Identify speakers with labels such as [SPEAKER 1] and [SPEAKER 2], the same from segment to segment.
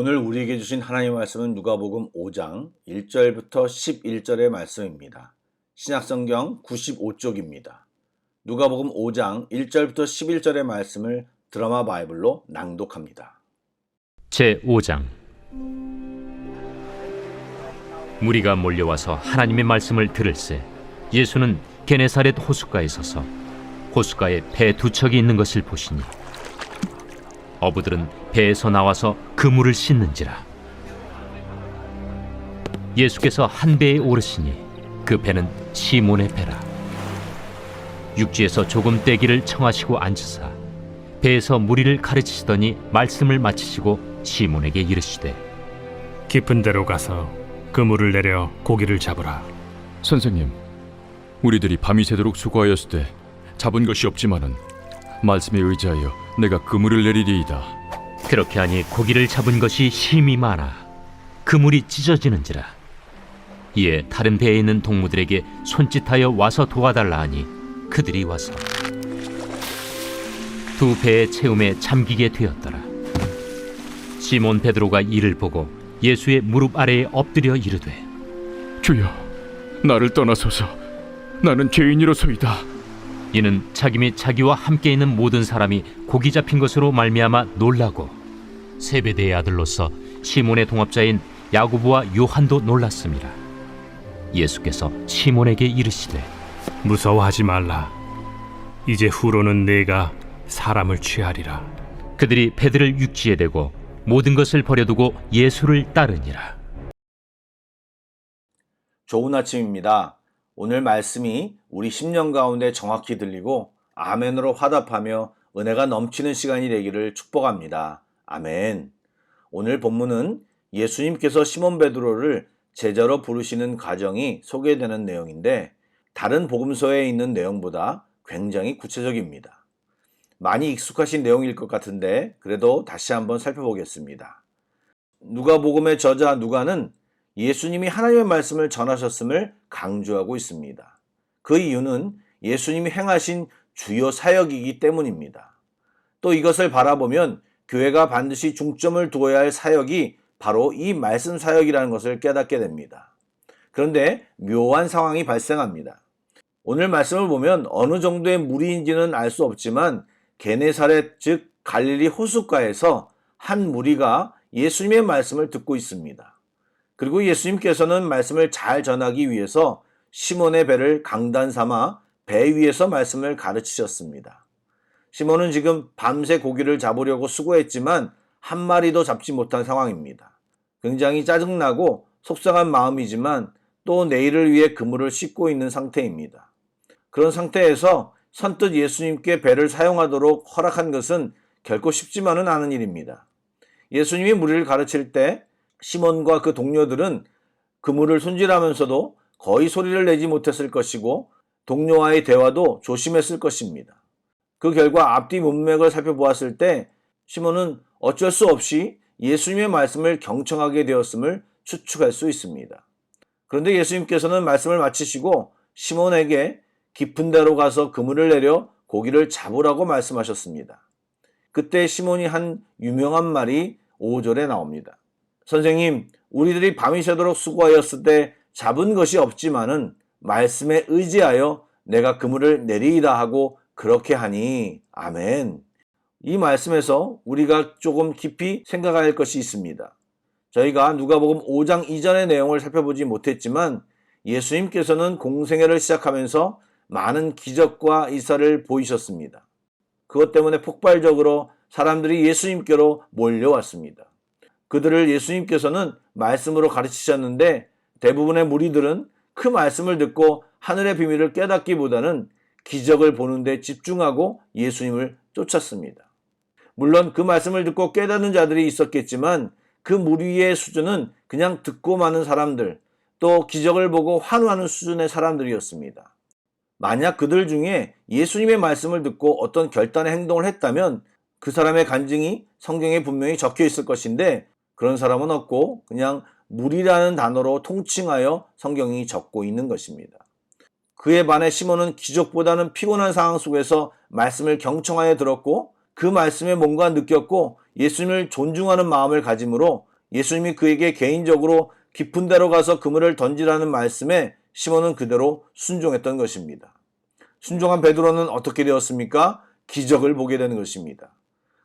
[SPEAKER 1] 오늘 우리에게 주신 하나님의 말씀은 누가복음 5장 1절부터 11절의 말씀입니다. 신약성경 95쪽입니다. 누가복음 5장 1절부터 11절의 말씀을 드라마 바이블로 낭독합니다.
[SPEAKER 2] 제5장. 무리가 몰려와서 하나님의 말씀을 들을새 예수는 게네사렛 호숫가에 서서 호숫가에 배 두 척이 있는 것을 보시니 어부들은 배에서 나와서 그물을 씻는지라. 예수께서 한 배에 오르시니 그 배는 시몬의 배라. 육지에서 조금 떼기를 청하시고 앉으사 배에서 무리를 가르치시더니 말씀을 마치시고 시몬에게 이르시되,
[SPEAKER 3] 깊은 데로 가서 그물을 내려 고기를 잡으라.
[SPEAKER 4] 선생님, 우리들이 밤이 새도록 수고하였을 때 잡은 것이 없지만은 말씀에 의지하여 내가 그물을 내리리이다.
[SPEAKER 2] 그렇게 하니 고기를 잡은 것이 힘이 많아 그물이 찢어지는지라. 이에 다른 배에 있는 동무들에게 손짓하여 와서 도와달라 하니 그들이 와서 두 배의 채움에 잠기게 되었더라. 시몬 베드로가 이를 보고 예수의 무릎 아래에 엎드려 이르되,
[SPEAKER 4] 주여, 나를 떠나소서. 나는 죄인이로소이다.
[SPEAKER 2] 이는 자기 및 자기와 함께 있는 모든 사람이 고기 잡힌 것으로 말미암아 놀라고 세베대의 아들로서 시몬의 동업자인 야고보와 요한도 놀랐습니다. 예수께서 시몬에게 이르시되,
[SPEAKER 3] 무서워하지 말라. 이제 후로는 내가 사람을 취하리라.
[SPEAKER 2] 그들이 배들을 육지에 대고 모든 것을 버려두고 예수를 따르니라.
[SPEAKER 1] 좋은 아침입니다. 오늘 말씀이 우리 심령 가운데 정확히 들리고 아멘으로 화답하며 은혜가 넘치는 시간이 되기를 축복합니다. 아멘. 오늘 본문은 예수님께서 시몬 베드로를 제자로 부르시는 과정이 소개되는 내용인데 다른 복음서에 있는 내용보다 굉장히 구체적입니다. 많이 익숙하신 내용일 것 같은데 그래도 다시 한번 살펴보겠습니다. 누가복음의 저자 누가는 예수님이 하나님의 말씀을 전하셨음을 강조하고 있습니다. 그 이유는 예수님이 행하신 주요 사역이기 때문입니다. 또 이것을 바라보면 교회가 반드시 중점을 두어야 할 사역이 바로 이 말씀 사역이라는 것을 깨닫게 됩니다. 그런데 묘한 상황이 발생합니다. 오늘 말씀을 보면 어느 정도의 무리인지는 알 수 없지만 게네사렛 즉 갈릴리 호숫가에서 한 무리가 예수님의 말씀을 듣고 있습니다. 그리고 예수님께서는 말씀을 잘 전하기 위해서 시몬의 배를 강단 삼아 배 위에서 말씀을 가르치셨습니다. 시몬은 지금 밤새 고기를 잡으려고 수고했지만 한 마리도 잡지 못한 상황입니다. 굉장히 짜증나고 속상한 마음이지만 또 내일을 위해 그물을 씻고 있는 상태입니다. 그런 상태에서 선뜻 예수님께 배를 사용하도록 허락한 것은 결코 쉽지만은 않은 일입니다. 예수님이 무리를 가르칠 때 시몬과 그 동료들은 그물을 손질하면서도 거의 소리를 내지 못했을 것이고 동료와의 대화도 조심했을 것입니다. 그 결과 앞뒤 문맥을 살펴보았을 때 시몬은 어쩔 수 없이 예수님의 말씀을 경청하게 되었음을 추측할 수 있습니다. 그런데 예수님께서는 말씀을 마치시고 시몬에게 깊은 데로 가서 그물을 내려 고기를 잡으라고 말씀하셨습니다. 그때 시몬이 한 유명한 말이 5절에 나옵니다. 선생님, 우리들이 밤이 새도록 수고하였을 때 잡은 것이 없지만은 말씀에 의지하여 내가 그물을 내리이다 하고 그렇게 하니 아멘. 이 말씀에서 우리가 조금 깊이 생각해야 할 것이 있습니다. 저희가 누가복음 5장 이전의 내용을 살펴보지 못했지만 예수님께서는 공생애를 시작하면서 많은 기적과 이사를 보이셨습니다. 그것 때문에 폭발적으로 사람들이 예수님께로 몰려왔습니다. 그들을 예수님께서는 말씀으로 가르치셨는데 대부분의 무리들은 그 말씀을 듣고 하늘의 비밀을 깨닫기보다는 기적을 보는 데 집중하고 예수님을 쫓았습니다. 물론 그 말씀을 듣고 깨닫는 자들이 있었겠지만 그 무리의 수준은 그냥 듣고 마는 사람들, 또 기적을 보고 환호하는 수준의 사람들이었습니다. 만약 그들 중에 예수님의 말씀을 듣고 어떤 결단의 행동을 했다면 그 사람의 간증이 성경에 분명히 적혀 있을 것인데 그런 사람은 없고 그냥 무리라는 단어로 통칭하여 성경이 적고 있는 것입니다. 그에 반해 시몬은 기적보다는 피곤한 상황 속에서 말씀을 경청하여 들었고 그 말씀에 뭔가 느꼈고 예수님을 존중하는 마음을 가짐으로 예수님이 그에게 개인적으로 깊은 데로 가서 그물을 던지라는 말씀에 시몬은 그대로 순종했던 것입니다. 순종한 베드로는 어떻게 되었습니까? 기적을 보게 되는 것입니다.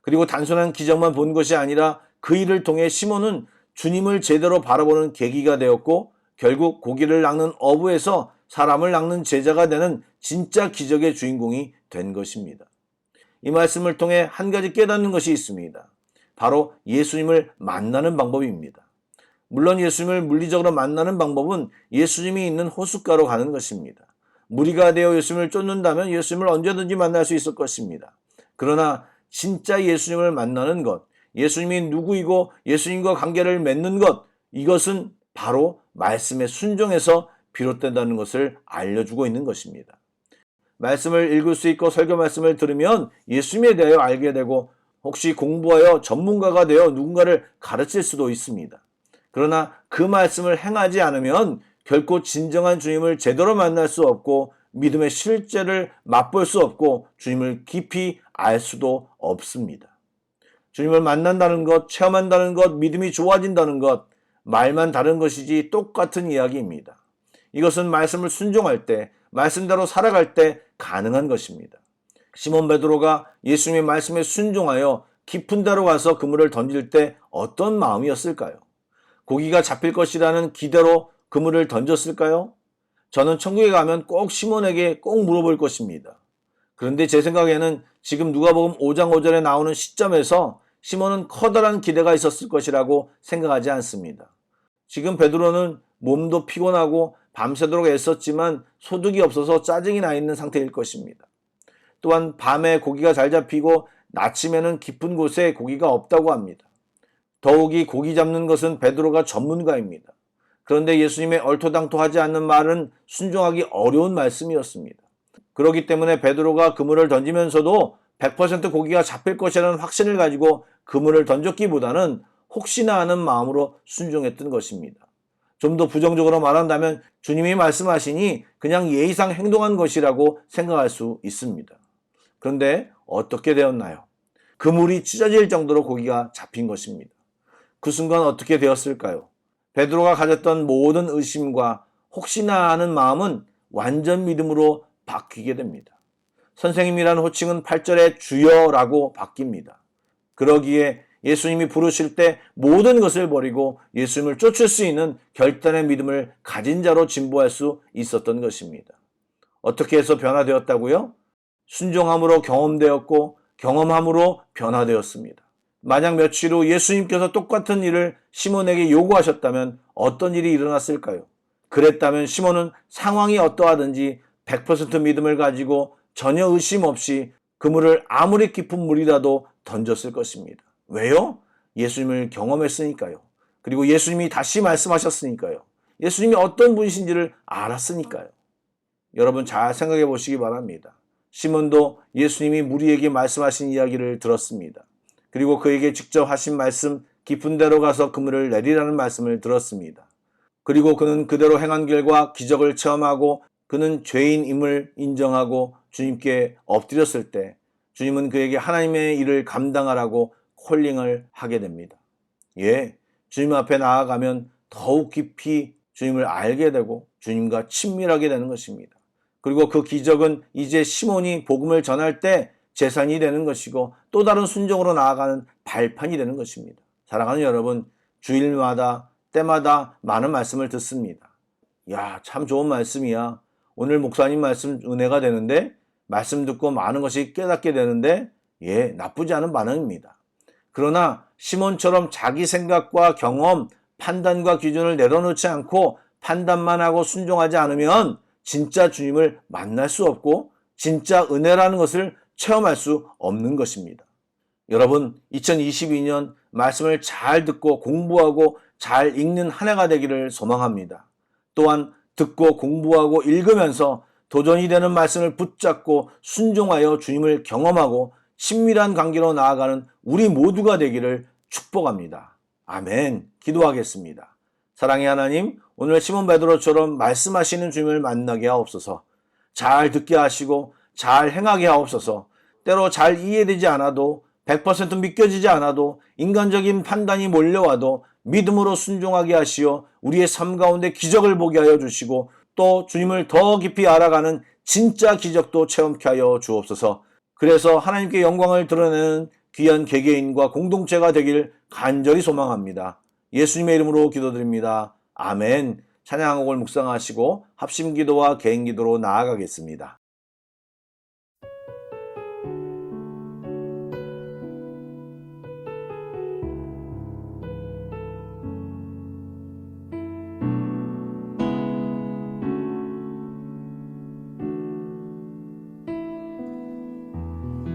[SPEAKER 1] 그리고 단순한 기적만 본 것이 아니라 그 일을 통해 시몬은 주님을 제대로 바라보는 계기가 되었고 결국 고기를 낚는 어부에서 사람을 낚는 제자가 되는 진짜 기적의 주인공이 된 것입니다. 이 말씀을 통해 한 가지 깨닫는 것이 있습니다. 바로 예수님을 만나는 방법입니다. 물론 예수님을 물리적으로 만나는 방법은 예수님이 있는 호숫가로 가는 것입니다. 무리가 되어 예수님을 쫓는다면 예수님을 언제든지 만날 수 있을 것입니다. 그러나 진짜 예수님을 만나는 것, 예수님이 누구이고 예수님과 관계를 맺는 것, 이것은 바로 말씀에 순종해서 비롯된다는 것을 알려주고 있는 것입니다. 말씀을 읽을 수 있고 설교 말씀을 들으면 예수님에 대하여 알게 되고 혹시 공부하여 전문가가 되어 누군가를 가르칠 수도 있습니다. 그러나 그 말씀을 행하지 않으면 결코 진정한 주님을 제대로 만날 수 없고 믿음의 실제를 맛볼 수 없고 주님을 깊이 알 수도 없습니다. 주님을 만난다는 것, 체험한다는 것, 믿음이 좋아진다는 것, 말만 다른 것이지 똑같은 이야기입니다. 이것은 말씀을 순종할 때, 말씀대로 살아갈 때 가능한 것입니다. 시몬 베드로가 예수님의 말씀에 순종하여 깊은 데로 가서 그물을 던질 때 어떤 마음이었을까요? 고기가 잡힐 것이라는 기대로 그물을 던졌을까요? 저는 천국에 가면 꼭 시몬에게 꼭 물어볼 것입니다. 그런데 제 생각에는 지금 누가복음 5장 5절에 나오는 시점에서 시몬은 커다란 기대가 있었을 것이라고 생각하지 않습니다. 지금 베드로는 몸도 피곤하고 밤새도록 애썼지만 소득이 없어서 짜증이 나 있는 상태일 것입니다. 또한 밤에 고기가 잘 잡히고 아침에는 깊은 곳에 고기가 없다고 합니다. 더욱이 고기 잡는 것은 베드로가 전문가입니다. 그런데 예수님의 얼토당토하지 않는 말은 순종하기 어려운 말씀이었습니다. 그렇기 때문에 베드로가 그물을 던지면서도 100% 고기가 잡힐 것이라는 확신을 가지고 그물을 던졌기보다는 혹시나 하는 마음으로 순종했던 것입니다. 좀 더 부정적으로 말한다면 주님이 말씀하시니 그냥 예의상 행동한 것이라고 생각할 수 있습니다. 그런데 어떻게 되었나요? 그물이 찢어질 정도로 고기가 잡힌 것입니다. 그 순간 어떻게 되었을까요? 베드로가 가졌던 모든 의심과 혹시나 하는 마음은 완전 믿음으로 바뀌게 됩니다. 선생님이라는 호칭은 8절에 주여라고 바뀝니다. 그러기에 예수님이 부르실 때 모든 것을 버리고 예수님을 쫓을 수 있는 결단의 믿음을 가진 자로 진보할 수 있었던 것입니다. 어떻게 해서 변화되었다고요? 순종함으로 경험되었고 경험함으로 변화되었습니다. 만약 며칠 후 예수님께서 똑같은 일을 시몬에게 요구하셨다면 어떤 일이 일어났을까요? 그랬다면 시몬은 상황이 어떠하든지 100% 믿음을 가지고 전혀 의심 없이 그물을 아무리 깊은 물이라도 던졌을 것입니다. 왜요? 예수님을 경험했으니까요. 그리고 예수님이 다시 말씀하셨으니까요. 예수님이 어떤 분이신지를 알았으니까요. 여러분 잘 생각해 보시기 바랍니다. 시몬도 예수님이 무리에게 말씀하신 이야기를 들었습니다. 그리고 그에게 직접 하신 말씀, 깊은 데로 가서 그물을 내리라는 말씀을 들었습니다. 그리고 그는 그대로 행한 결과 기적을 체험하고 그는 죄인임을 인정하고 주님께 엎드렸을 때 주님은 그에게 하나님의 일을 감당하라고 콜링을 하게 됩니다. 예, 주님 앞에 나아가면 더욱 깊이 주님을 알게 되고 주님과 친밀하게 되는 것입니다. 그리고 그 기적은 이제 시몬이 복음을 전할 때 재산이 되는 것이고 또 다른 순종으로 나아가는 발판이 되는 것입니다. 사랑하는 여러분, 주일마다 때마다 많은 말씀을 듣습니다. 야, 참 좋은 말씀이야. 오늘 목사님 말씀 은혜가 되는데 말씀 듣고 많은 것이 깨닫게 되는데 예, 나쁘지 않은 반응입니다. 그러나 시몬처럼 자기 생각과 경험, 판단과 기준을 내려놓지 않고 판단만 하고 순종하지 않으면 진짜 주님을 만날 수 없고 진짜 은혜라는 것을 체험할 수 없는 것입니다. 여러분, 2022년 말씀을 잘 듣고 공부하고 잘 읽는 한 해가 되기를 소망합니다. 또한 듣고 공부하고 읽으면서 도전이 되는 말씀을 붙잡고 순종하여 주님을 경험하고 친밀한 관계로 나아가는 우리 모두가 되기를 축복합니다. 아멘. 기도하겠습니다. 사랑의 하나님, 오늘 시몬 베드로처럼 말씀하시는 주님을 만나게 하옵소서. 잘 듣게 하시고 잘 행하게 하옵소서. 때로 잘 이해되지 않아도 100% 믿겨지지 않아도 인간적인 판단이 몰려와도 믿음으로 순종하게 하시어 우리의 삶 가운데 기적을 보게 하여 주시고 또 주님을 더 깊이 알아가는 진짜 기적도 체험케 하여 주옵소서. 그래서 하나님께 영광을 드러내는 귀한 개개인과 공동체가 되길 간절히 소망합니다. 예수님의 이름으로 기도드립니다. 아멘. 찬양곡을 묵상하시고 합심기도와 개인기도로 나아가겠습니다.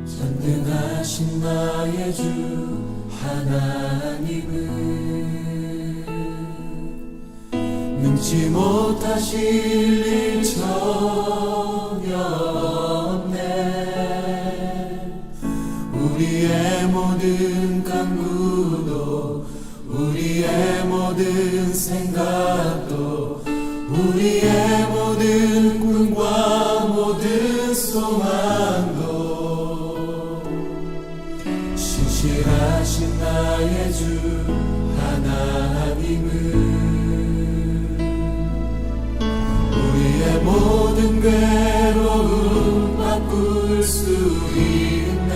[SPEAKER 5] 전능하신 나의 주 하나님은 능치 못하실 일 전혀 없네. 우리의 모든 간구도 우리의 모든 생각도 우리의 모든 꿈과 모든 소망도 신실하신 나의 주 하나님은 우리의 모든 괴로움 바꿀 수 있네.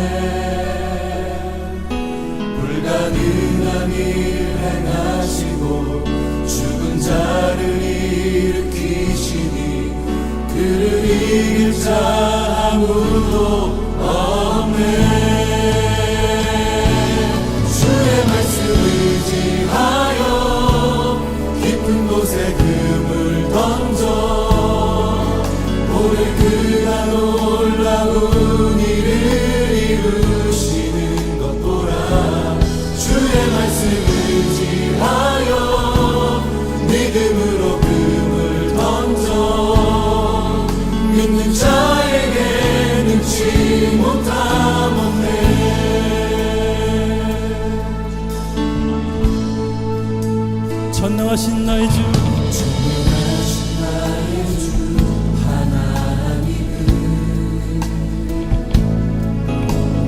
[SPEAKER 5] 불가능한 일 행하시고 죽은 자를 일으키시니 그를 이길 자 아무도 없네. 주의 말씀 의지하여 깊은 곳에 금을 던져 오늘 그가 놀라운 일을 이루시는 것 보라. 주의 말씀 의지하여 믿음으로 금을 던져 믿는 자에게 능치 못함 없네.
[SPEAKER 6] 전능하신 나의 주
[SPEAKER 5] 전능하신 나의 주 하나님은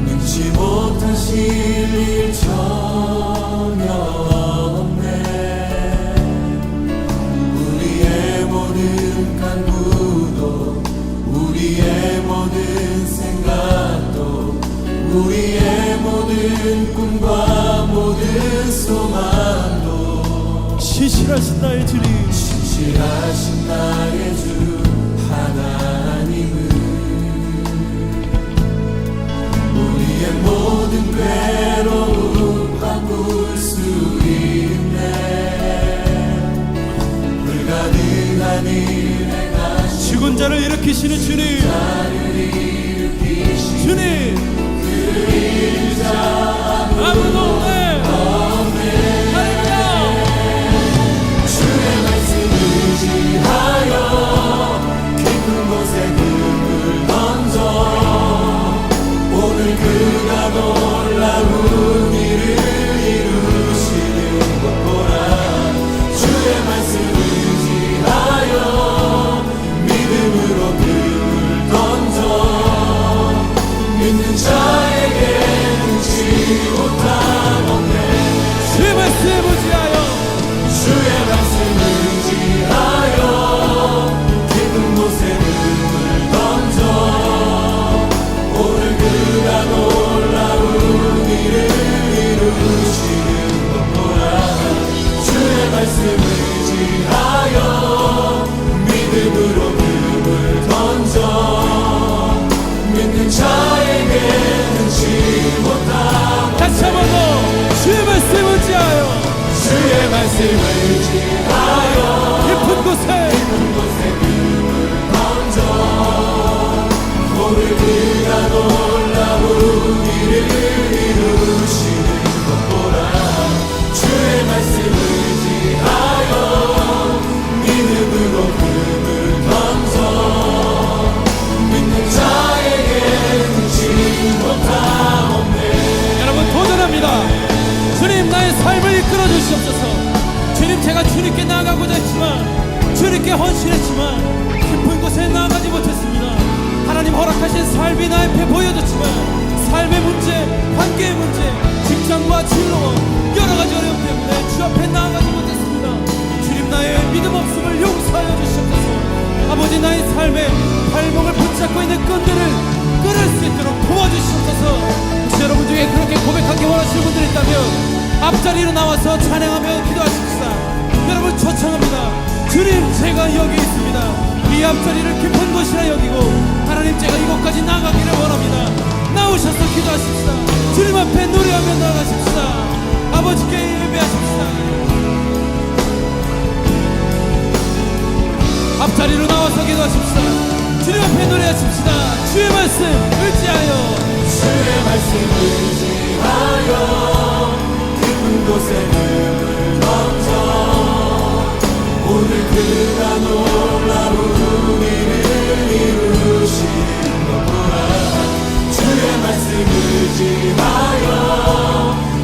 [SPEAKER 5] 능치 못하실 일 전혀 없네. 우리의 모든 간구도 우리의 모든 생각도 우리의 모든 꿈과 모든 소망도
[SPEAKER 6] 신실하신 나의 주님
[SPEAKER 5] 신실하신 나의 주 하나님은 우리의 모든 괴로움 바꿀 수 있네. 불가능한 일 행하시고
[SPEAKER 6] 죽은 자를 일으키시는 주님
[SPEAKER 5] 나를 일으키시니
[SPEAKER 6] 주님
[SPEAKER 5] 그를 이길 자
[SPEAKER 6] 아무도 없네. 할렐루야.
[SPEAKER 5] 주의 말씀 의지하여 깊은 곳에 금을 던져 오늘 그가 놀라운 일을 이루시는 것 보라. 주의 말씀 의지하여 믿음으로 금을 던져 믿는 자에게 능치 못함 없네.
[SPEAKER 6] 주의 말씀 의지하여
[SPEAKER 5] 주의 말씀 의지하여 깊은 곳에 금을 던져 오늘 그가 놀라운 일을 이루시는 것 보라. 주의 말씀 의지하여 믿음으로 금을 던져 믿는 자에게 능치 못함.
[SPEAKER 6] 다시 한번 더 주의 말씀 의지하여
[SPEAKER 5] 주의 말씀 의지하여
[SPEAKER 6] 깊은 곳에
[SPEAKER 5] 금을 던져 오늘 그가 놀라운 일을 이루시는 것 보라. 주의 말씀 의지하여 믿음으로 금을 던져 믿는 자에게 능치 못함 없네.
[SPEAKER 6] 여러분 도전합니다. 주님 나의 삶을 이끌어 주시옵소서. 주님 제가 주님께 나아가고자 했지만 주님께 헌신했지만 깊은 곳에 나아가지 못했습니다. 하나님 허락하신 삶이 나 앞에 보여졌지만 삶의 문제, 관계의 문제, 직장과 진로 여러 가지 어려움 때문에 주 앞에 나아가 나의 믿음 없음을 용서하여 주시옵소서. 아버지, 나의 삶에 발목을 붙잡고 있는 끈들을 끊을 수 있도록 도와주시옵소서. 혹시 여러분 중에 그렇게 고백하기 원하시는 분들이 있다면 앞자리로 나와서 찬양하며 기도하십시다. 여러분 초청합니다. 주님, 제가 여기 있습니다. 이 앞자리를 깊은 곳이라 여기고 하나님, 제가 이곳까지 나가기를 원합니다. 나오셔서 기도하십시다. 주님 앞에 노래하며 나가십시다. 아버지께 예배하십시다. 앞자리로 나와서 기도하십시다. 주님 앞에 노래하십시다. 주의 말씀 의지하여,
[SPEAKER 5] 주의 말씀 의지하여 깊은 곳에 눈을 던져 오늘 그가 놀라운 일을 이루시는 것 보라. 주의 말씀 의지하여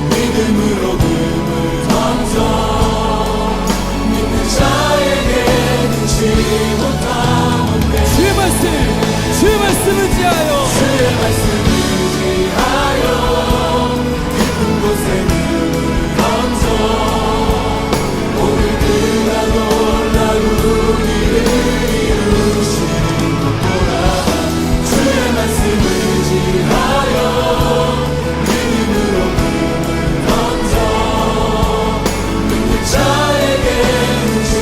[SPEAKER 5] 믿음으로 금을 던져 믿는 자에게 눈치 못하는 데
[SPEAKER 6] 주의 말씀 의지하여,
[SPEAKER 5] 주의 말씀 의지하여 깊은 곳에 눈을 던져 오늘 그가 놀라운 일을 이루시는 것 보라. 주의 말씀 의지하여 믿음으로 금을 던져 믿는 자에게 눈치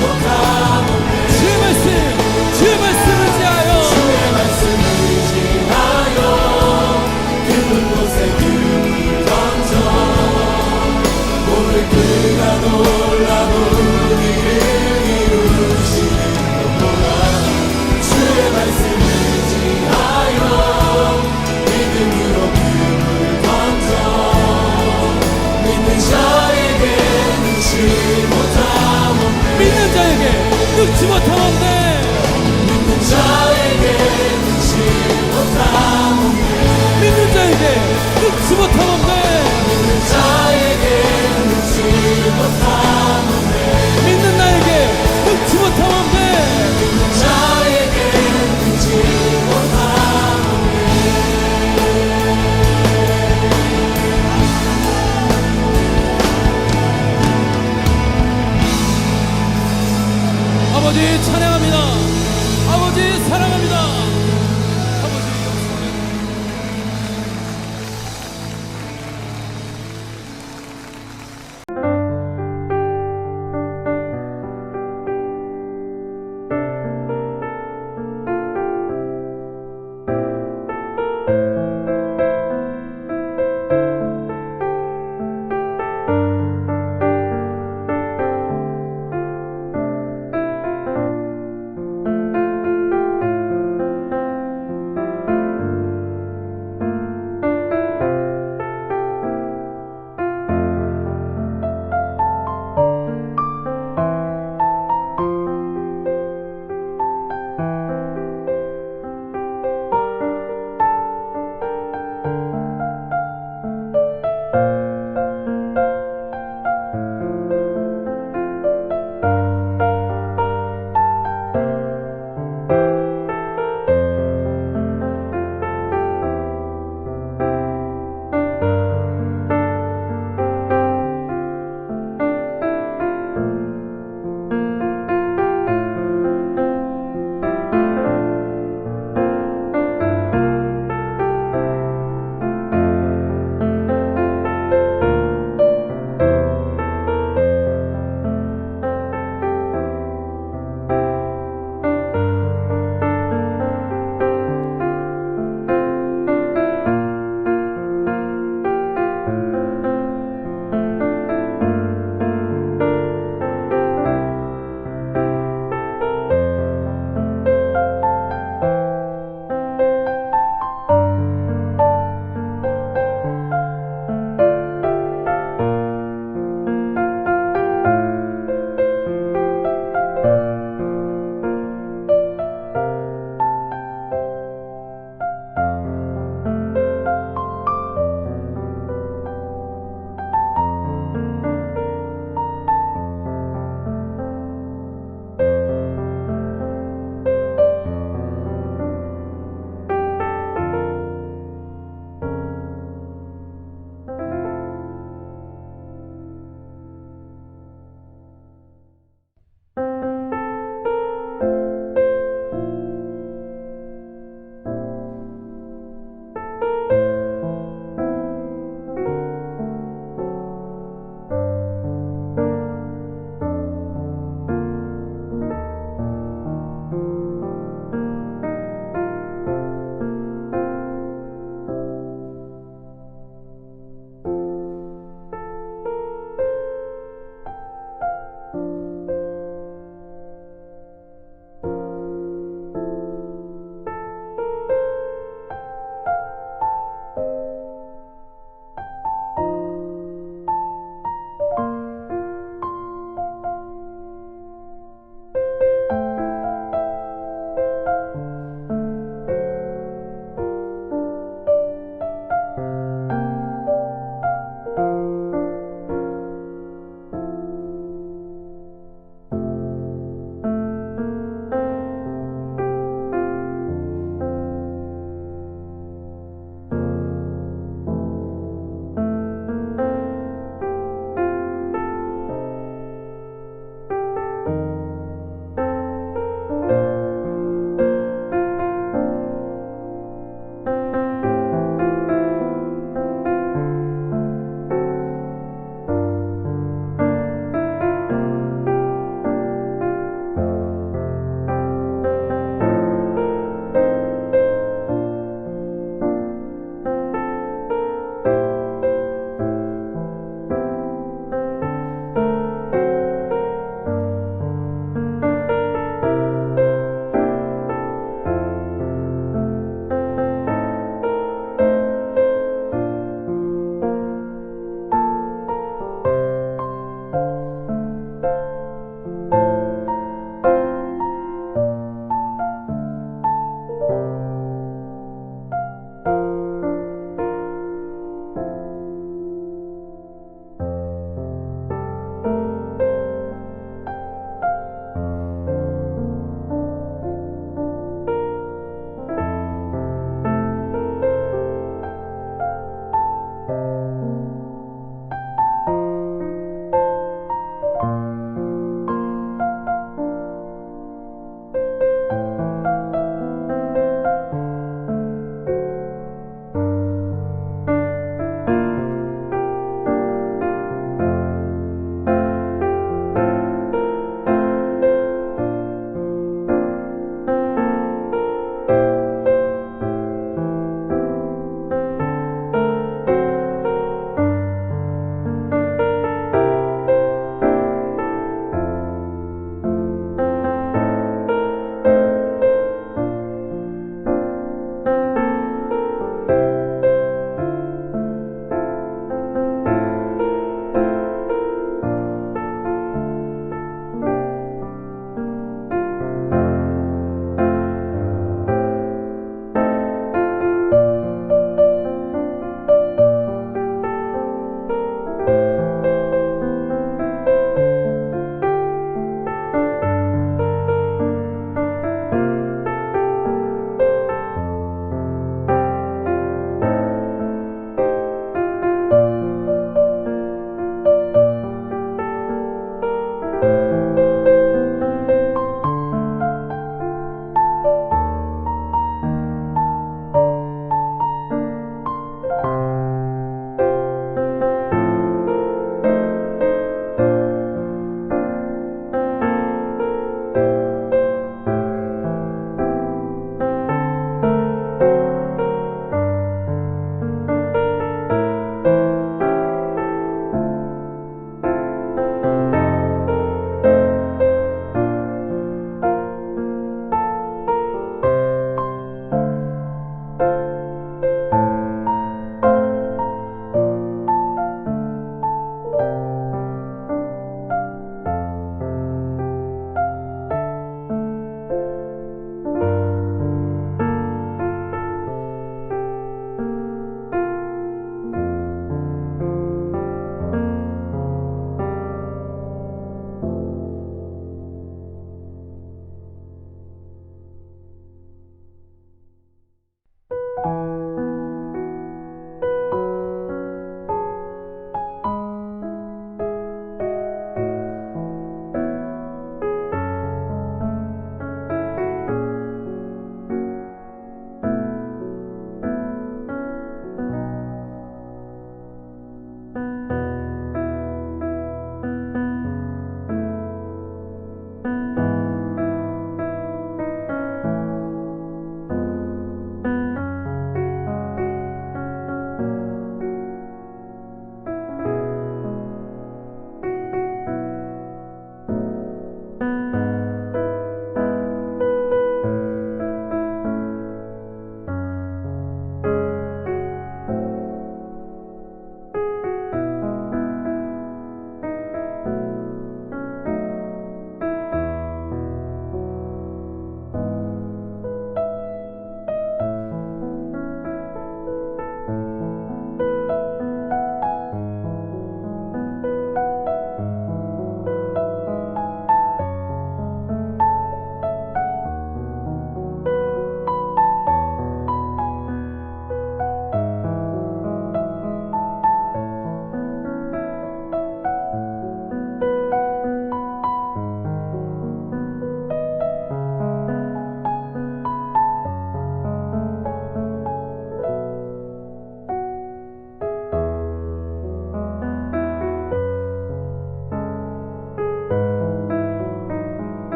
[SPEAKER 5] 못하는 데
[SPEAKER 6] 주의 말씀 의지하여,
[SPEAKER 5] 주의 말씀 의지하여 깊은 곳에 금을 던져 오늘 그가 놀라운 일을 이루시는 것 보라. 주의 말씀 의지하여 믿음으로 금을 던져 믿는 자에게 눈치 못함없네.
[SPEAKER 6] 믿는 자에게 늙지 못함